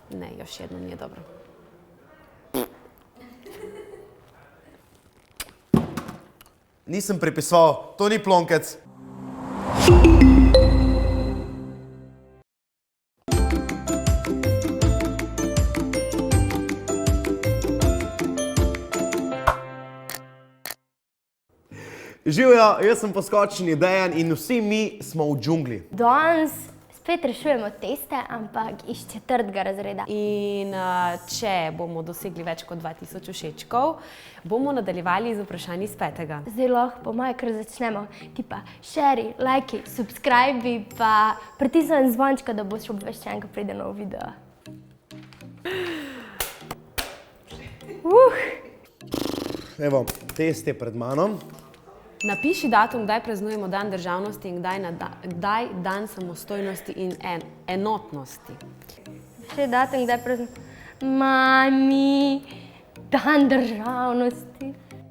Ne, još jedno nije dobro. Nisem pripisoval, to ni plonkec. Živjo, jaz sem poskočni Dejan in vsi mi smo v džungli. Danes spet rešujemo teste, ampak iz 4. razreda. In če bomo dosegli več kot 2000 všečkov, bomo nadaljevali z vprašanji iz 5. Zdaj lahko po moje kar začnemo. Tipa share, like, subscribe, pa pritisni zvončka, da boš obveščen, ko pride nov video. Evo, test je pred mano. Napiši datum, kdaj praznujemo dan državnosti in kdaj dan samostojnosti in enotnosti. Še datum, kdaj praznujemo. Mami, dan državnosti.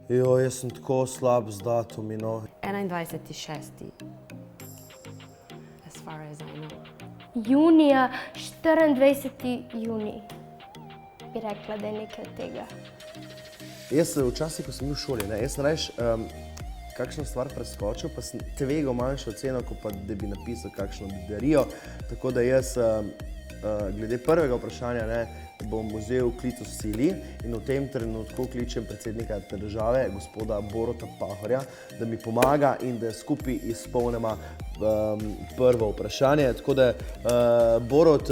Jo, jaz sem tako slab z datumi, no. 21.6. As far as I know. Junija, 24. junij. Bi rekla, da je nekaj od tega. Jaz včasih, ko sem bil v šoli, jaz sem rajš kakšno stvar preskočil, pa sem tvegal manjšo oceno, kot pa da bi napisal kakšno bedarijo. Tako da jaz glede prvega vprašanja bom vzel klic v sili in v tem trenutku kličem predsednika države, gospoda Boruta Pahorja, da mi pomaga in da skupaj izpolnimo prvo vprašanje. Tako da, Borut,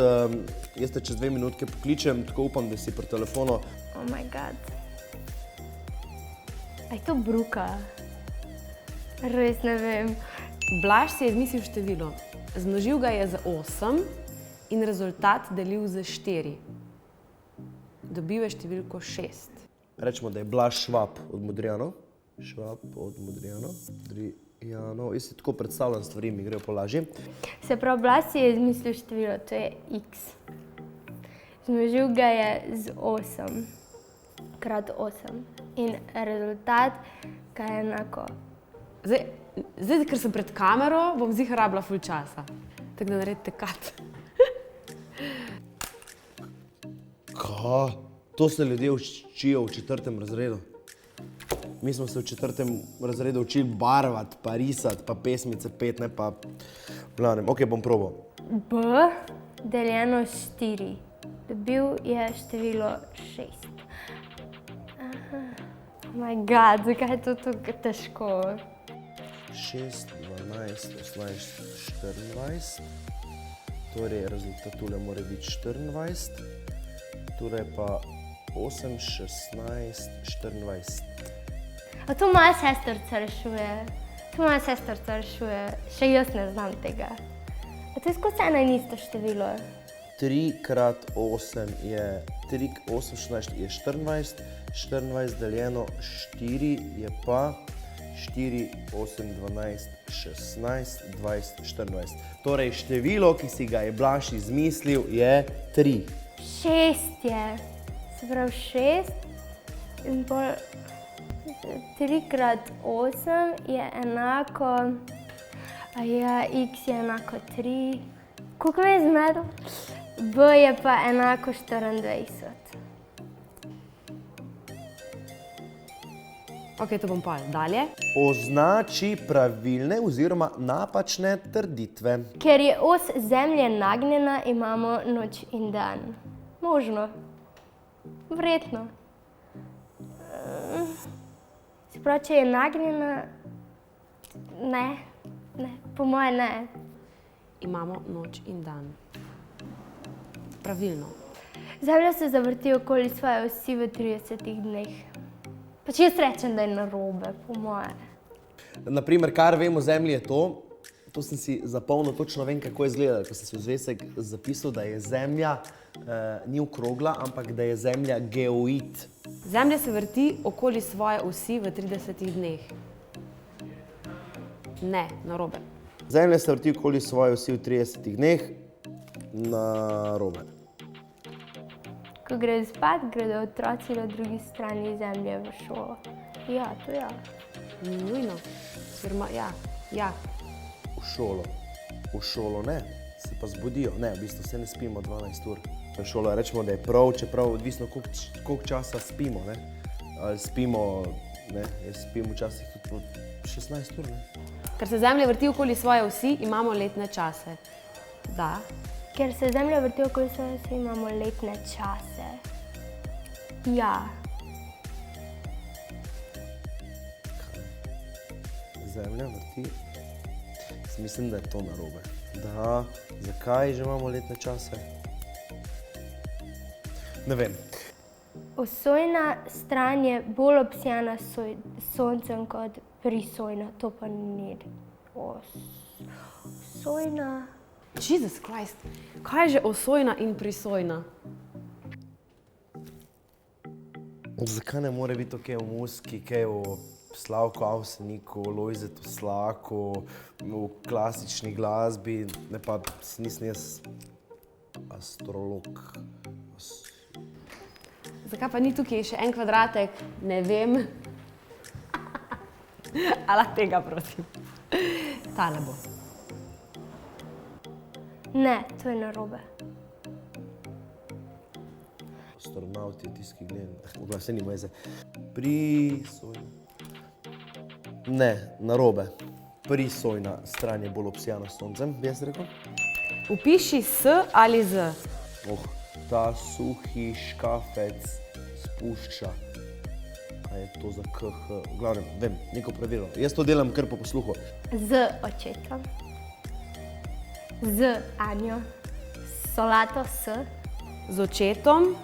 jaz te čez 2 minutke pokličem, tako upam, da si pri telefonu. Oh my god. A je to bruka? Res ne vem. Blaž si je izmislil število. Zmnožil ga je z 8 in rezultat delil z 4. Dobil je številko 6. Rečemo, da je Blaž Švab od Modrijanov. Švab od Modrijanov. Jaz si tako predstavljam stvari, mi grejo po lažji. Se pravi, Blaž si je izmislil število, to je x. Zmnožil ga je z 8 krat 8 in rezultat ga je enako. Zdaj, ker sem pred kamero, bom ziher rabila ful časa. Tako da naredite kat. Kaj? To se ljudje učijo v 4. razredu. Mi smo se v 4. razredu učili barvati, pa risati, pa pesmice pet, ne pa... Ok, bom probal. B deljeno s 4. Dobil je število 6. Oh my god, zakaj je to tako težko? 6, 12, 18, 24. Torej, rezultat tule mora biti 24. Torej pa 8, 16, 24. A to moja sestrca rešuje. Še jaz ne znam tega. A to je skozi eno in isto število. 3 krat 8 je 16 je 24, 24 deljeno 4 je pa 4, 8, 12, 16, 20, 14. Torej, število, ki si ga je Blaž izmislil, je 3. 6 je. Se pravi 6 in pol 3 krat 8 je enako, x je enako 3. Koliko me je zmedel? B je pa enako 24. Ok, to bom pol. Dalje. Označi pravilne oziroma napačne trditve. Ker je os Zemlje nagnjena, imamo noč in dan. Možno. Verjetno. Se pravi, če je nagnjena, ne. Po moje ne. Imamo noč in dan. Pravilno. Zemlja se zavrti okoli svoje osi v 30 dneh. Pač jaz rečem, da je narobe, po moje. Naprimer, kar vem o Zemlji je to sem si zapomnil, točno vem, kako je izgledalo, ko sem si v zvezek zapisal, da je Zemlja ni okrogla, ampak da je Zemlja geoid. Zemlja se vrti okoli svoje osi v 30 dneh. Ne, narobe. Zemlja se vrti okoli svoje osi v 30 dneh, narobe. Ko gre spat, gredo otroci na drugi strani Zemlje v šolo. Ja, to ja. Nujno. Ja. V šolo ne, se pa zbudijo. Ne, v bistvu se ne spimo 12 ur. šolo, rečemo, da je prav, čeprav odvisno, koliko časa spimo, ne. Ali spimo, ne, jaz spim včasih tudi po 16 ur, ne. Ker se Zemlja vrti okoli svoje osi, imamo letne čase. Da. Ker se Zemlja vrti okoli svoje osi, imamo letne čase. Ja. Zemlja vrti. Jaz mislim, da je to narobe. Da, zakaj že imamo letne čase? Ne vem. Osojna stran je bolj obsijana s soncem kot prisojna. To pa ni osojna. Jesus Christ, kaj je že osojna in prisojna? Zakaj ne more biti kaj v muziki, kaj v Slavku Avseniku, Lojzetu Slaku, v klasični glasbi, ne pa nisem jaz astrolog. Zakaj pa ni tukaj še en kvadratek? Ne vem. Ali tega, prosim. Tale bo. Ne, to je narobe. Astronavti je tisti, ki gledam. Vse nima veze. Prisojna. Ne, narobe. Prisojna stran je bolj obsijana s soncem, bi jaz rekel. Vpiši s ali z. Ta suhi škafec spušča. Kaj je to za KH? V glavnem, vem, neko pravilo. Jaz to delam kar po posluhu. Z očetom. Z Anjo. Solato s. Z očetom,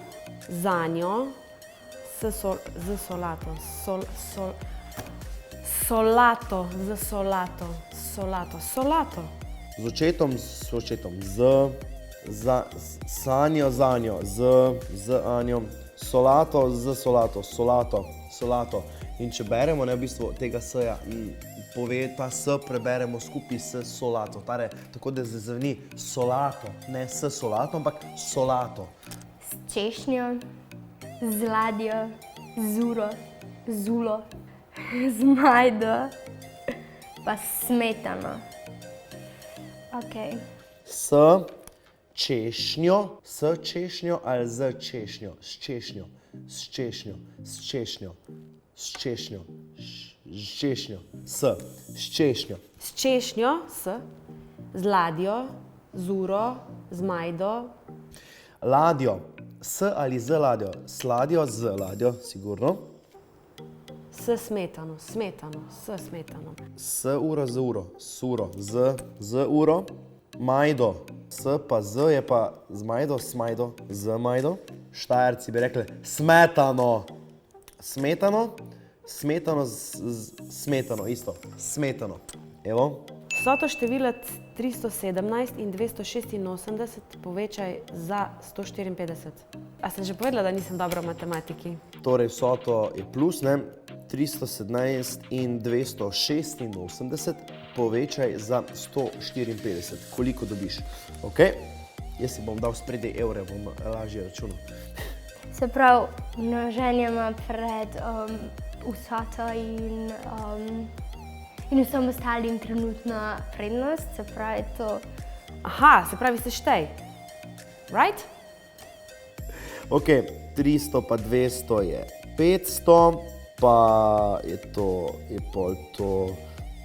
z Anjo, z solato. Solato, z solato. Solato. Z očetom, Sanjo, Zanjo, z Anjo, solato, z solato. In če beremo, ne, v bistvu tega s-ja, ta s preberemo skupaj s solato. Tako da zazveni solato, ne s solato, ampak solato. S češnjo, z ladjo, zuro, zulo, z majdo, pa smetano. Okej. S češnjo ali z češnjo? S češnjo. S češnjo, z ladjo, zuro, z majdo. Ladjo. S ali z ladjo? Z ladjo, sigurno. S smetano. S uro, z uro. Suro, z uro. Majdo. S pa z je pa z majdo, z majdo. Štajerci bi rekli smetano. Smetano z smetano, isto. Smetano. Evo. Vsoto števila 317 in 286 povečaj za 154. A sem že povedala, da nisem dobra v matematiki? Torej vsoto je plus, ne? 317 in 286 povečaj za 154. Koliko dobiš? Ok? Jaz si bom dal spredaj evre, bom lažje računal. Se pravi, množenje ima pred vsoto in vsem ostalim trenutna prednost, se pravi to. Aha, se pravi seštej. Right? Ok, 300 pa 200 je 500, pa je pol to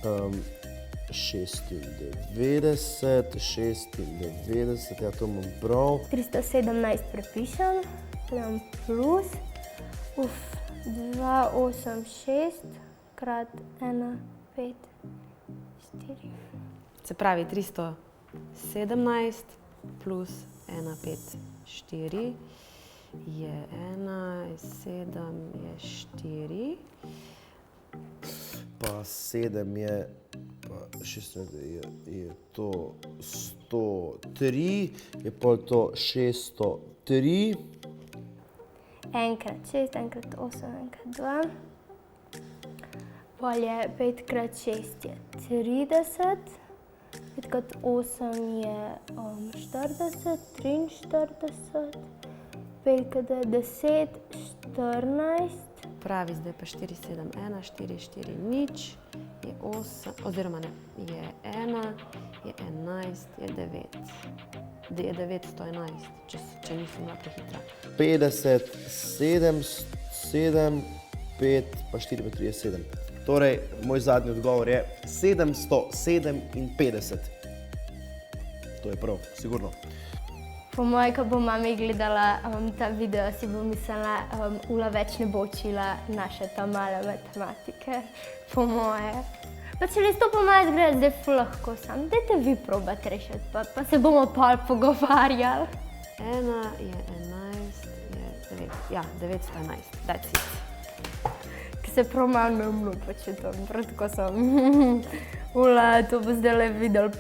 96, ja to imam prav. 317 prepišem, dam plus, 286 krat 1, 5, 4. Se pravi 317 plus 1, 5, 4 je 1, 7 je 4. Pa 7 je, pa 16 je to 103, je pol to 603. 1 krat 6, 1 krat 8, 1 krat 2. Pol je 5 krat 6 je 30, 5 krat 8 je 40, 43, 5 krat 10, 14. Pravi zdaj pa 4, 7, 1, 4, 4, nič, je 8, oziroma ne, je 1, je 11, je 9. da je 911, če nisem bila prehitra. 50, 7, 7, 5, pa 4, pa 3 je 7. Torej, moj zadnji odgovor je 757. To je prav, sigurno. Po moje, ko bo mami gledala ta video, si bo mislila, Ula več ne bo učila naše ta male matematike. Po moje. Pa če res to po moje zgleda zdaj ful lahko sam, dajte vi probat rešiti, pa se bomo pol pogovarjali. 1 je 11, je 9. Ja, 911, that's it. Ki se prav malo neumno počutim, prav tako sem. Ula, to bo zdaj le videl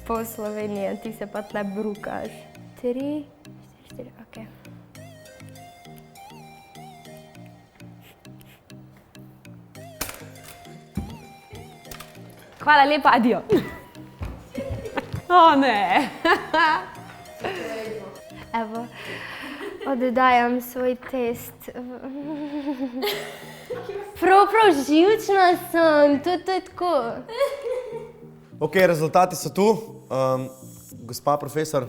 po Sloveniji, ti se pa tle brukaš. 3, 4, okej. Hvala lepa, adijo. O ne. Evo, oddajam svoj test. Prav živčna sem, to je tako. Ok, rezultati so tu. Gospa profesor,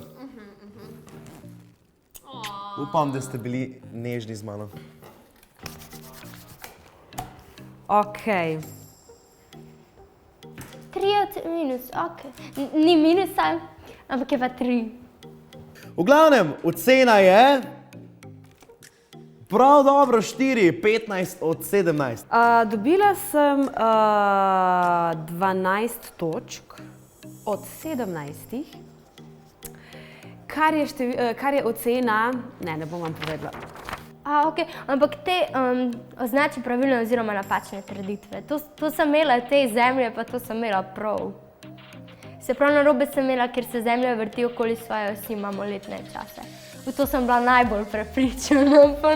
upam, da ste bili nežni z mano. Ok. 3 od minus, ok. Ni minusa, ampak je pa 3. V glavnem, ocena je prav dobro 4, 15 od 17. Dobila sem 12 točk od 17, kar je ocena, ne bom vam povedala. Ok, ampak te označi pravilne oziroma napačne trditve. To sem imela te zemlje, pa to sem imela prav. Se prav narobe sem imela, ker se zemlja vrti okoli svoje osi, imamo letne čase. V to sem bila najbolj prepričana, pa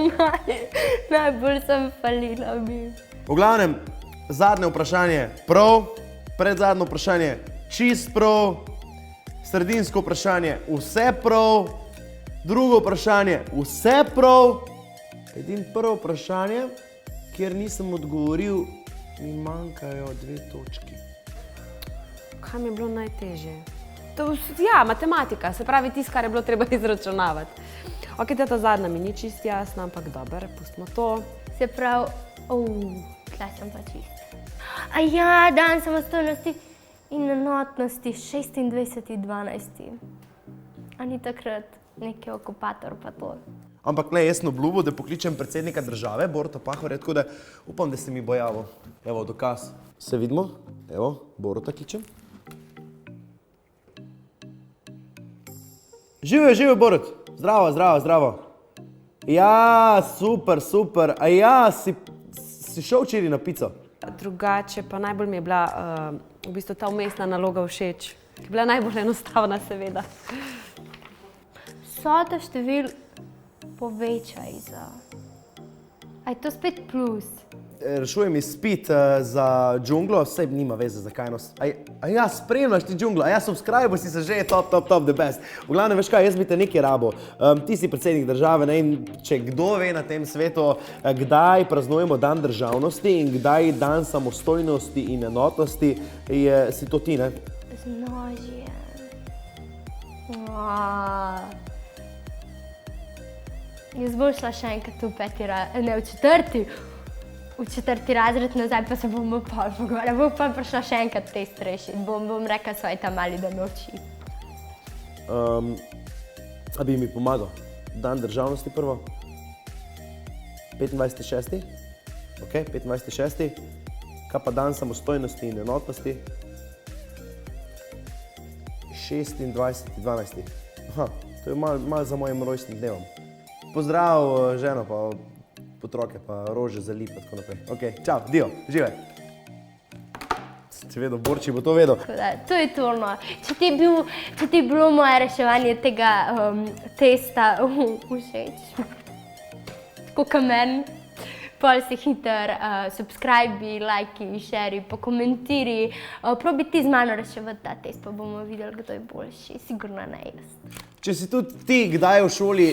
najbolj sem falila bi. V glavnem, zadnje vprašanje prav, predzadnje vprašanje čist prav, sredinsko vprašanje vse prav, drugo vprašanje vse prav, edino prvo vprašanje, kjer nisem odgovoril, mi manjkajo 2 točki. Kaj mi je bilo najtežje? Ja, matematika, se pravi tisto, kar je bilo treba izračunavati. Ok, ta zadnja mi ni čist jasna, ampak dober, pustimo to. Se pravi, tle sem pa čist. A ja, dan samostojnosti in enotnosti, 26.12. A ni takrat neki okupator pa to? Ampak le, jaz sem obljubil, da pokličem predsednika države, Boruta Pahorja, tako da upam, da se mi bo javil. Evo, dokaz. Se vidimo? Evo, Boruta kličem. Živijo, Borut! Zdravo. Ja, super. A ja, si šel včeraj na pico? Drugače pa najbolj mi je bila v bistvu ta vmesna naloga všeč. Ki je bila najbolj enostavna, seveda. Vsota števil povečaj za... A je to spet plus? Rešujem izpit za džunglo, vse nima veze za kajnost. A ja, spremljaš ti džunglo, a ja, subscribe si se že top, the best. V glavnem, veš kaj, jaz bi te nekaj rabo. Ti si predsednik države, ne, in če kdo ve na tem svetu, kdaj praznujemo dan državnosti in kdaj dan samostojnosti in enotnosti, si to ti, ne? Z nožjem. Jaz bom šla še enkrat v četrti razred nazaj, pa se bomo pol pogovarjali. Bom pa prišla še enkrat test rešiti. Bom rekla svoj ta mali da noči. A bi mi pomagal? Dan državnosti prvo? 25.6. Ok, 25.6. Kaj pa dan samostojnosti in enotnosti? 26.12. Aha, to je malo za mojim rojstnim dnevom. Pozdrav ženo, pa otroke, pa rože za lip, pa tako naprej. Ok, čau, dio, živaj. Če vedel, Borči bo to vedel. To je to, no. Če ti je bilo moje reševanje tega testa všeč, tako kot meni, pol si hiter, subscribe, lajki, šeri, pokomentiri, probi ti z mano reševati ta test, pa bomo videli, kdo je boljši, sigurno ne jaz. Če si tudi ti kdaj v šoli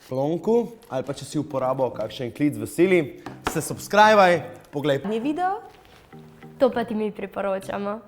plonku, ali pa če si uporabil kakšen klic v sili, se subscribe, poglej. Ni video? To pa ti mi priporočamo.